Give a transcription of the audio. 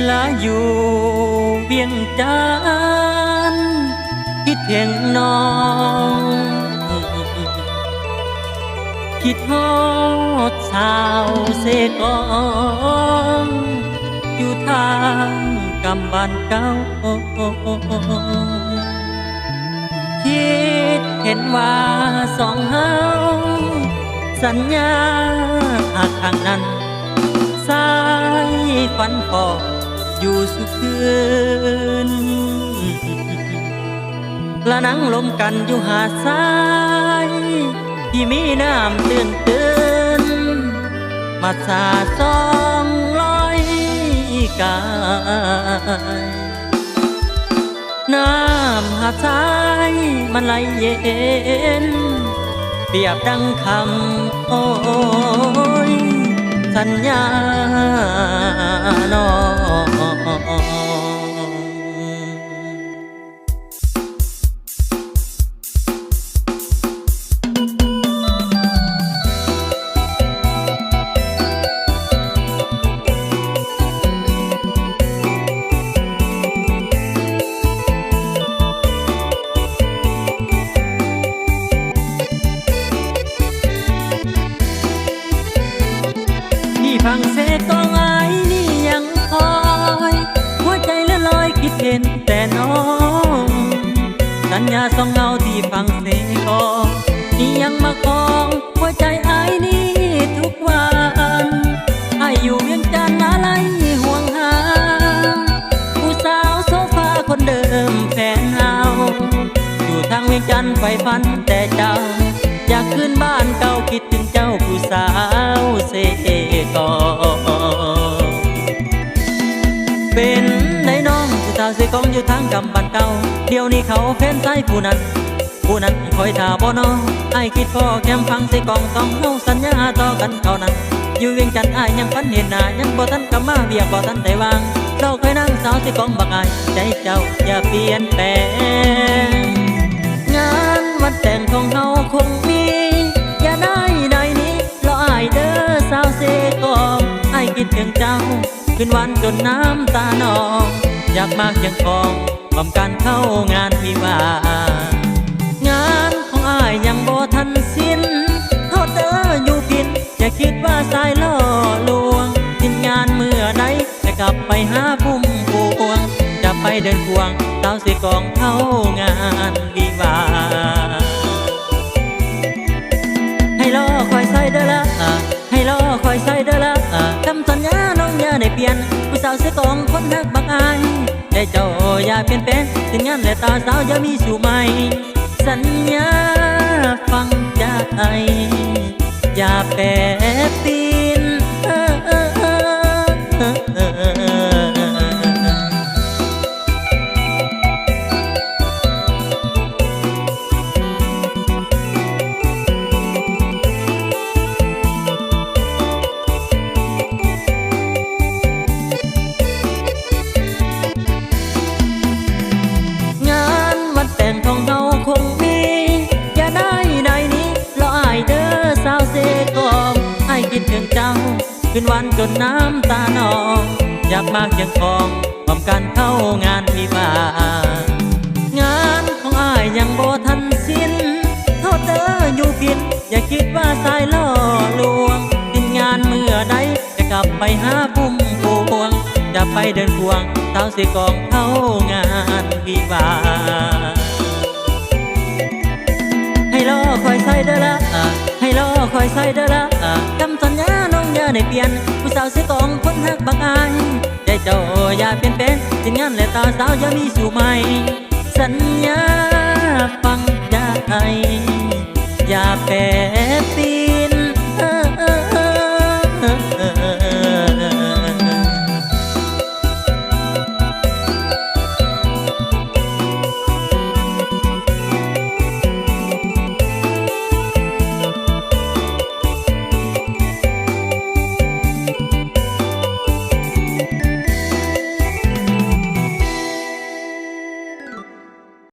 ลาอยู่เวียงจันทน์คิดถึงน้องคิดฮอดสาวเสกองอยู่ทางกำบ้านเก่าคิดเห็นว่าสองเฮาสัญญาหากทางนั้นสายฝันพออยู่สุขคืนละนั่งลมกันอยู่หาดทรายที่มีน้ำตื้นมาสาดส่องลอยกายน้ำหาดทรายมันไหลเย็นเปรียบดังคำโอ้ยสัญญาน้องฟังเสียงกองไอ้นี่ยังคอยหัวใจเลื่อนลอยคิดเห็นแต่น้องสัญญาสองเงาที่ฟังเสียงกองนี่ยังมาคองหัวใจไอ้นี่ทุกวันไอ้อยู่เวียงจันทน์อะไรห่วงหาผู้สาวโซฟาคนเดิมแฟนเฮาอยู่ทางเวียงจันทน์ไฟฝันแต่เจ้าอยากขึ้นบ้านเก่าคิดถึงเจ้าผู้สาวเสกอเป็นได้น้องผู้สาวเสกองอยู่ทางกำบ้านเก่าเดี๋ยวนี้เขาแฟนใส่ผู้นั้นคอยท่าบ่น้องไอ้คิดพ่อแคมฟังเสกองต้องเฮาสัญญาต่อกันเท่านั้นอยู่เวียงจันทน์อ้ายยังฝันเห็นหน้ายังบ่ทันกลับมาเบียบ่ทันได้วางเราเคยนั่งสาวเสกองบักอ้ายใจเจ้าอย่าเปลี่ยนแปลงงานวันแต่งของเฮาคงมีอย่าได้นี้รออ้ายเด้อสาวเสกองอ้ายคิดถึงเจ้าคืนวันจนน้ำตานองอยากมาเคียงคองบำกันเข้างานวิวางานของอ้ายยังบ่ทันสิ้นโทษเด้ออยู่พินอย่าคิดว่าสายล่อลวงสิ้นงานเมื่อใดจะกลับไปหาพุ่มพวงจะไปเดินควงสาวเสกองเข้างานวิวาให้รอคอยใส่เด้อละให้รอคอยใส่เด้อละคำสัญญาน้องอย่าได้เปลี่ยนผู้สาวเสกองคนนักบักอายได้เจ้าอย่าเปลี่ยนแปลงสิ้นงานและตาสาวอย่ามีสู่ใหม่สัญญาฟังจากใจอย่าแปรเปลี่ยนคืนวันจนน้ำตานองอยากมาเคียงคองพร้อมกันเข้างานวิวางานของอ้ายยังบ่ทันสิ้นโทษเด้ออยู่พินอย่าคิดว่าสายล่อลวงสิ้นงานเมื่อใดจะกลับไปหาพุ่มพวงจะไปเดินควงสาวเสกองเข้างานวิวาให้รอคอยใส่เด้อละให้รอคอยใส่เด้อละคำสัญญาน้องอย่าได้เปลี่ยนผู้สาวเสกองคนหักบักอายใจเจ้าอย่าเปลี่ยนแปลงสิ้นงานและตาสาวอย่ามีสู่ใหม่สัญญาฟังใจอย่าแปรเปลี่ยน